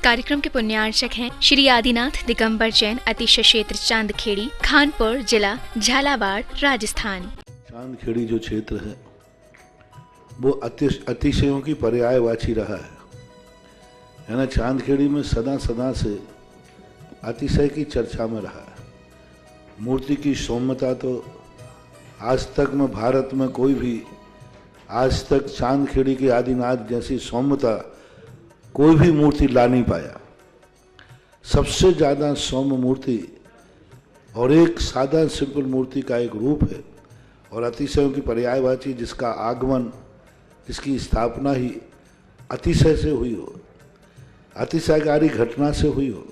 कार्यक्रम के पुण्यार्चक हैं श्री आदिनाथ दिगंबर जैन अतिशय क्षेत्र चांदखेड़ी, खानपुर जिला, झालावाड़, राजस्थान। चांदखेड़ी जो क्षेत्र है वो अतिशयों की पर्यायवाची रहा है ना। चांदखेड़ी में सदा से अतिशय की चर्चा में रहा है। मूर्ति की सौम्यता तो आज तक में भारत में कोई भी आज तक चांदखेड़ी के आदिनाथ जैसी सौम्यता कोई भी मूर्ति ला नहीं पाया। सबसे ज़्यादा सौम्य मूर्ति और एक सादा सिंपल मूर्ति का एक रूप है और अतिशयों की पर्यायवाची जिसका आगमन, जिसकी स्थापना ही अतिशय से हुई हो, अतिशयकारी घटना से हुई हो,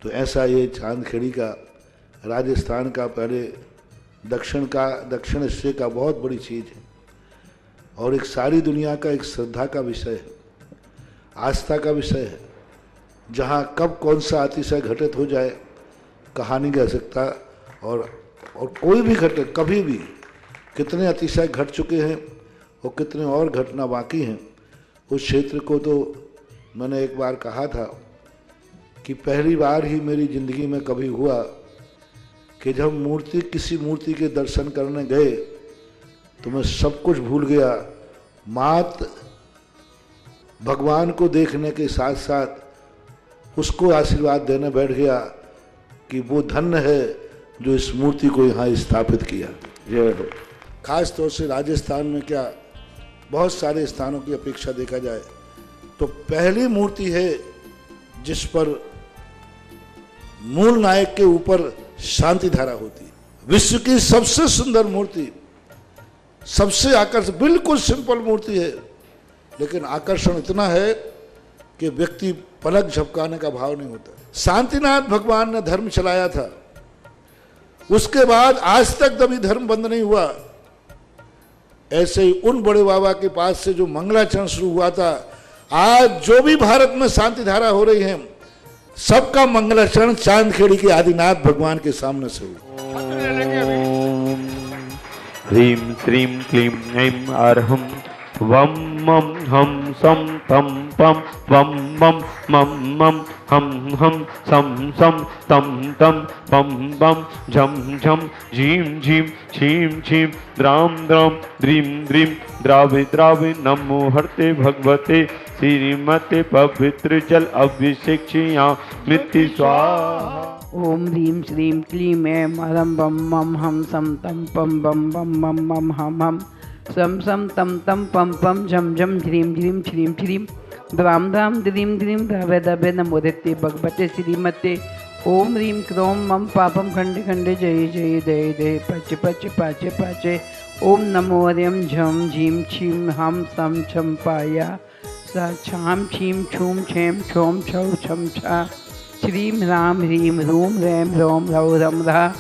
तो ऐसा ये चांदखेड़ी का राजस्थान का पहले दक्षिण हिस्से का बहुत बड़ी चीज़ है और एक सारी दुनिया का एक श्रद्धा का विषय है, आस्था का विषय है। जहाँ कब कौन सा अतिशय घटित हो जाए कहा नहीं जा सकता और कोई भी घटना कभी भी कितने अतिशय घट चुके हैं और कितने और घटना बाकी हैं। उस क्षेत्र को तो मैंने एक बार कहा था कि पहली बार ही मेरी ज़िंदगी में कभी हुआ कि जब किसी मूर्ति के दर्शन करने गए तो मैं सब कुछ भूल गया। मात भगवान को देखने के साथ साथ उसको आशीर्वाद देने बैठ गया कि वो धन्य है जो इस मूर्ति को यहाँ स्थापित किया। जय हो। खास तौर से राजस्थान में क्या बहुत सारे स्थानों की अपेक्षा देखा जाए तो पहली मूर्ति है जिस पर मूल नायक के ऊपर शांति धारा होती है। विश्व की सबसे सुंदर मूर्ति, सबसे आकर्षक, बिल्कुल सिंपल मूर्ति है लेकिन आकर्षण इतना है कि व्यक्ति पलक झपकाने का भाव नहीं होता। शांतिनाथ भगवान ने धर्म चलाया था, उसके बाद आज तक कभी धर्म बंद नहीं हुआ। ऐसे ही उन बड़े बाबा के पास से जो मंगलाचरण शुरू हुआ था, आज जो भी भारत में शांति धारा हो रही है सबका मंगलाचरण चांदखेड़ी के आदिनाथ भगवान के सामने से हुआ। ह्रीं श्रीं क्लीं ऐं अर्हं वम मम हम सम तम पम वम मम मम मम हम सम तम तम पम बम झम झम झीम झीम छीम छीम द्राम द्राम द्रीम द्रीम द्रावे नमो हरते भगवते श्रीमते पवित्र जल अभिषेक्ष्या मृत्यु स्वाहा। ओम ह्रीं श्रीं क्लीं ऐं अरं बम मम हम सम तम पम बम बम मम मम हम सम तम तम पम पम झम झम ह्रीं ह्रीं श्रीं श्रीं द्राम द्राम द्रीं द्रीं द्रवे नमो हरते भगवते श्रीमते। ओम ह्रीं क्रों मम पापम खंडे खंडे जय जय दय दय पच पच पाचे पाचे। ओम नमो हरिम झम झीम छीम हम सम छम पाया स छाम छीम छूम छेम छोम छौ छम छा। श्रीं राम ह्रीं रूम रैम रोम रौ रम रा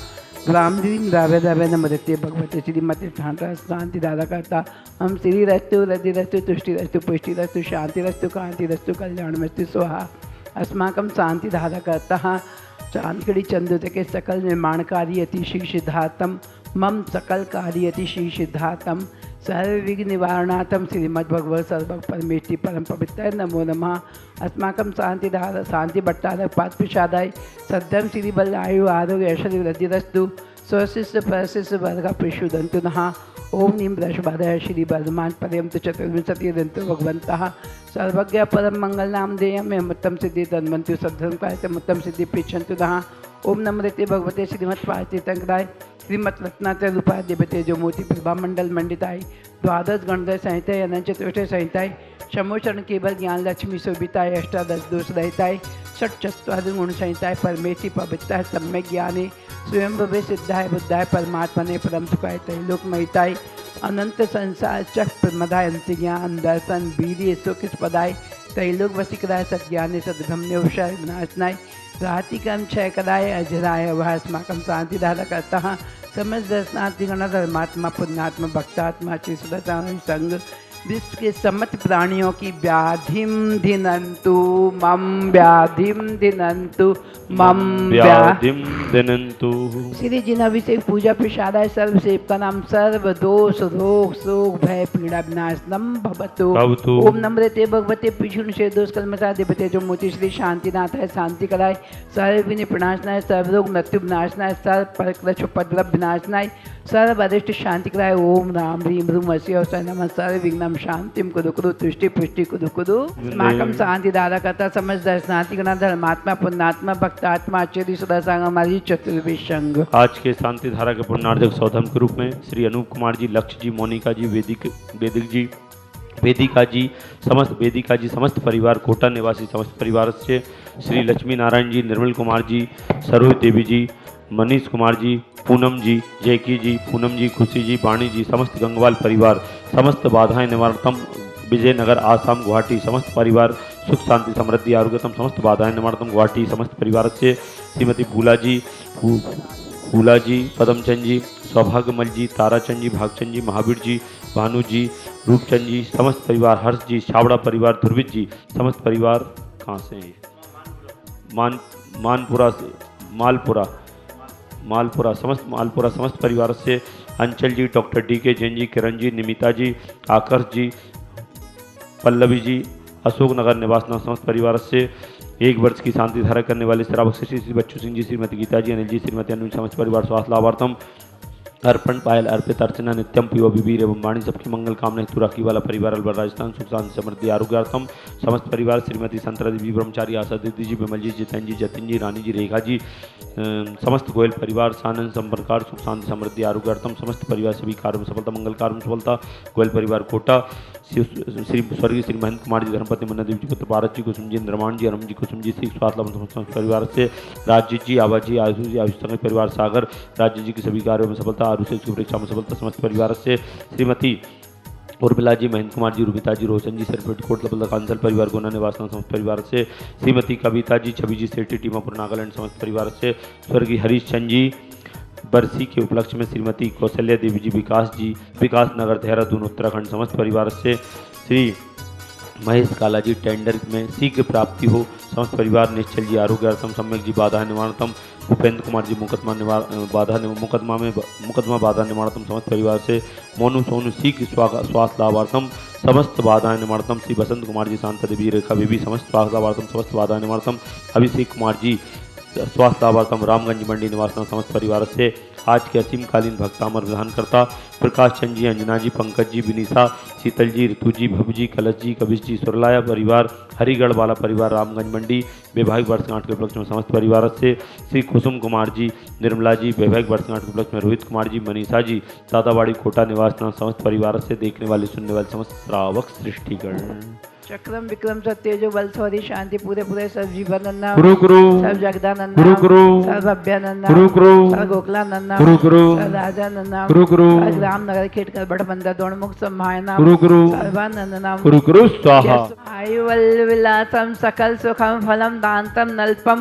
राम ह्रीं द्रवे नमोदते भगवते श्रीमते ठांटा शांति दादा करता। हम श्री रस्तु रति रस्तु तुष्टि रस्तु पुष्टि रस्तु शांति रस्तु कांति रस्तु कल्याणमस्तु स्वाहा। अस्माकं शांति दादा करता चांदखेड़ी चंदोद के सकल निर्माणकारी अति श्री सिद्धार्थम मम सकल कार्य अति श्री सिद्धार्थम सर्व विघ्न निवारणार्थम श्रीमद्भगवत सर्वभक्त परमेष्टि परम पवित्र नमो नमः। अस्माकं शांतिधार शांति भट्टारक पाद प्रसादाय सद्धम श्री बल आयु आरोग्य ऐश्वर्य वृद्धिरस्तु स्वशिष्य परशिष्य वर्ग प्रशुदंतु नः। ओम नीम बृहस्पतये श्री वर्धमान पर्यंत चतुर्विंशति दंतो भगवन्तः सर्वज्ञ परम मंगल नाम देयम मुत्तम सिद्धि धन्वन्तु सद्धर्म कार्य मुत्तम सिद्धि पृच्छन्तु नः। ओम नमोते भगवते श्रीमत् पार्थितंकराय श्रीमत् रत्नात्रय रूपाय देवते जो मूर्ति प्रभा मंडल मंडिताय द्वादश गणदय संहिताय अनंत चतुष्टय संहिताय समोचरण केवल ज्ञान लक्ष्मी शोभिताय अष्टादश दोष रहिताय षट चत्वारि गुण संहिताय परमेष्टि पवित्राय सम्यक ज्ञाने स्वयं भवे सिद्धाय बुद्धाय परमात्मने परम सुखाय त्रैलोक महिताय अनंत संसार चक्र प्रमदाय अंतज्ञान दर्शन वीर्य सुख पदाय त्रैलोक वशीकराय सज्ञाने सद्भ्रमणे विषय विनाशनाय रातिकम क्षय कराय अजराय वह अस्माकं शांति धारा करता समस्त दर्शनार्थी गण धर्मात्मा पुण्यात्मा भक्तात्मा चिसदान संग विश्व के समस्त प्राणियों की व्याधिम धिनंतु मम व्याधिम धिनंतु मम व्याधिम दिनंतु। श्री जिनाभिषेक पूजा प्रसादाय सर्व सेवका नाम सर्व दोष रोग शोक भय पीड़ा विनाशनम भवतु। ओम नमृते भगवते पिछुन से दोष कलमता देवते जो मोती श्री शांतिनाथ है शांति कराए सर्व विघ्न प्रणाशनाय सर्व रोग मृत्यु विनाशनाय सर्व परक्लेश उपद्रव विनाशनाय सर्व अरिष्ट शांति कराए। ओम राम ह्रीम ह्रूम हस्य नमः सर्व विघ्नम शांतिम कुरु कुरु तुष्टि पुष्टि कुरु कुरु माकम शांति दारा कथा समझ दर्शनार्थी गण धर्मात्मा पुण्यात्मा भक्तात्मा आचार्य सदा संग हमारी चतुर्विश संग। आज के शांति धारा के पूर्णार्धक सौधम के रूप में श्री अनूप कुमार जी, लक्ष्य जी, मोनिका जी, वेदिक जी, वेदिका जी, समस्त परिवार, कोटा निवासी समस्त परिवार से श्री लक्ष्मी नारायण जी, निर्मल कुमार जी, सरोज देवी जी, मनीष कुमार जी, पूनम जी, जयकी जी, पूनम जी, खुशी जी, वाणी जी, समस्त गंगवाल परिवार, समस्त बाधाएं निवारणतम विजयनगर आसाम गुवाहाटी समस्त परिवार, सुख शांति समृद्धि आरोग्यतम समस्त बाधाएं निवारणतम गुवाहाटी समस्त परिवार से श्रीमती फूला जी, पदमचंद जी, सौभाग्यमल जी, ताराचंद जी, भागचंद जी, महावीर जी, भानु जी, रूपचंद जी, समस्त परिवार, हर्ष जी, छावड़ा परिवार, ध्रुवित जी, समस्त परिवार कहाँ से हैं? मालपुरा समस्त परिवार से अंचल जी, डॉक्टर DK जैन जी, किरण जी, निमिता जी, आकर्ष जी, पल्लवी जी, अशोकनगर निवासना समस्त परिवार से 1 वर्ष की शांति धारा करने वाले श्रावक श्री बच्चू सिंह जी, श्रीमती गीता जी, अनिल जी, श्रीमती अनु, समस्त परिवार स्वास्थ्य लाभार्थम अर्पण पायल अर्पित अर्चना नित्यम पिव विवीर एवं वाणी सबकी मंगल कामना हेतु राखी वाला परिवार अलवर राजस्थान सुख शांति समृद्धि आरोग्यार्थम समस्त परिवार श्रीमती संतरा देवी ब्रह्मचारी आशा दीदी जी, विमल जी, जितेन जी, जतिन जी, रानी जी, रेखा जी, समस्त गोयल परिवार सानंद संपर्कार सुख शांति समृद्धि आरोग्यार्थम समस्त परिवार सभी कार्य में सफलता मंगल कार्य में सफलता। गोयल परिवार कोटा श्री स्वर्गीय श्री महेंद्र कुमार जी, धर्मपति मन्ना देवी जी, पुत्र भारत जी, कुसुम जी, इंद्रमान जी, अरम जी, कुसुम जी, श्री स्वास्थ्य परिवार से राजजीत जी, आवाज जी, आयुष जी, आयुष संघ परिवार सागर राजजीत जी की सभी कार्यों में सफलता, आरुष की परीक्षा में सफलता समस्त परिवार से श्रीमती उर्मिला जी, महेंद्र कुमार जी, रूबिता जी, रोशन जी, सरपेट कोट लपल कांसल परिवार गोना निवासना समस्त परिवार से श्रीमती कविता जी, छवि जी, सेठी टीमापुर नागालैंड समस्त परिवार से स्वर्गीय हरीश चंद जी बरसी के उपलक्ष्य में श्रीमती कौशल्या देवी जी, विकास नगर देहरादून उत्तराखंड समस्त परिवार से श्री महेश काला जी, टेंडर में शीघ्र प्राप्ति हो समस्त परिवार, निश्चल जी आरोग्यार्थम, सम्यक जी बाधा निवारणतम, भूपेंद्र कुमार जी मुकदमा बाधा निवारणतम समस्त परिवार से मोनू सोनू शीघ्र स्वास्थ्य लाभार्थम समस्त बाधा निवारणतम, श्री बसंत कुमार जी, शांता देवी, रेखा बेबी समस्त स्वास्थ्य लाभार्थम समस्त बाधा निवारणतम, अभिषेक कुमार जी स्वास्थ्य लाभार्थम, रामगंज मंडी निवासना समस्त परिवार से आज के असीमकालीन भक्तामर विधानकर्ता प्रकाश चंद जी, अंजना जी, पंकज जी, विनीता, शीतल जी, ऋतु जी, भव जी, कलश जी, कविश जी, सुरलाया परिवार, हरिगढ़ वाला परिवार, रामगंज मंडी वैवाहिक वर्षगांठ के उपलक्ष्य में समस्त परिवार से श्री कुसुम कुमार जी, निर्मला जी, वैवाहिक वर्षगांठ के उपलक्ष्य में रोहित कुमार जी, मनीषा जी, दादावाड़ी कोटा निवासना समस्त परिवार से देखने वाले सुनने वाले समस्त श्रावक सृष्टिगण चक्रम विक्रम सत्यजो बल सौरी शांति पूरे सब जीवनन्ना गुरु सब जगदानंद सब अभ्यानंद सब गोकलानंद सब राजानंद रामनगर खेटकर बड़बंदा दोणमुख सम्मायना सर्वानंद नाम गुरु स्वाहा आयुवल विलासम सकल सुखम फलम दांतम नल्पम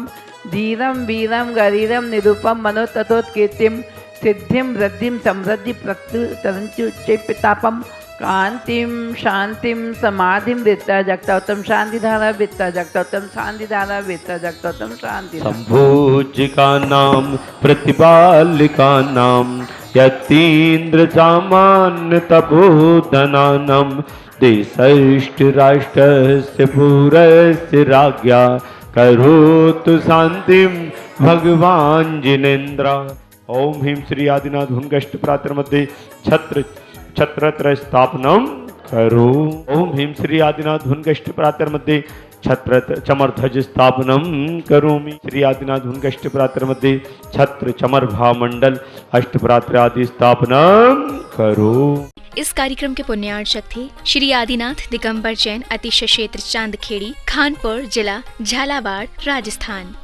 धीरम वीरम गरीरम निरूपम मनोततोत्कीर्तिम सिद्धिम वृद्धिम समृद्धि प्रत्युतरंचुच्चैपितापम कांतिम शांतिम समाधिम वित्ता जगतोत्तम शांति धारा वित्ता जगतोत्तम शांति धारा वित्ता जगतोत्तम शांति संभोजिका नाम प्रतिपालिका नाम यतीन्द्र सामान्य तपोधनानम देशैष्ट राष्ट्रस्य पूरस्य राज्ञा करोतु शांतिम भगवान जिनेन्द्र। ओम ह्रीं श्री आदिनाथ भुंगष्ट प्रातर मध्ये छत्रत्र स्थापनम करो। ओम ह्रीं श्री आदिनाथ भुंगष्ट प्रातर मध्ये छत्र चमर ध्वज स्थापनम करोमि। श्री आदिनाथ भुंगष्ट प्रातर मध्ये छत्र चमर भामंडल अष्टप्रात्र आदि स्थापनम करो। इस कार्यक्रम के पुण्यार्चक थे श्री आदिनाथ दिगंबर जैन, अतिशय क्षेत्र चांदखेड़ी, खानपुर जिला, झालावाड़, राजस्थान।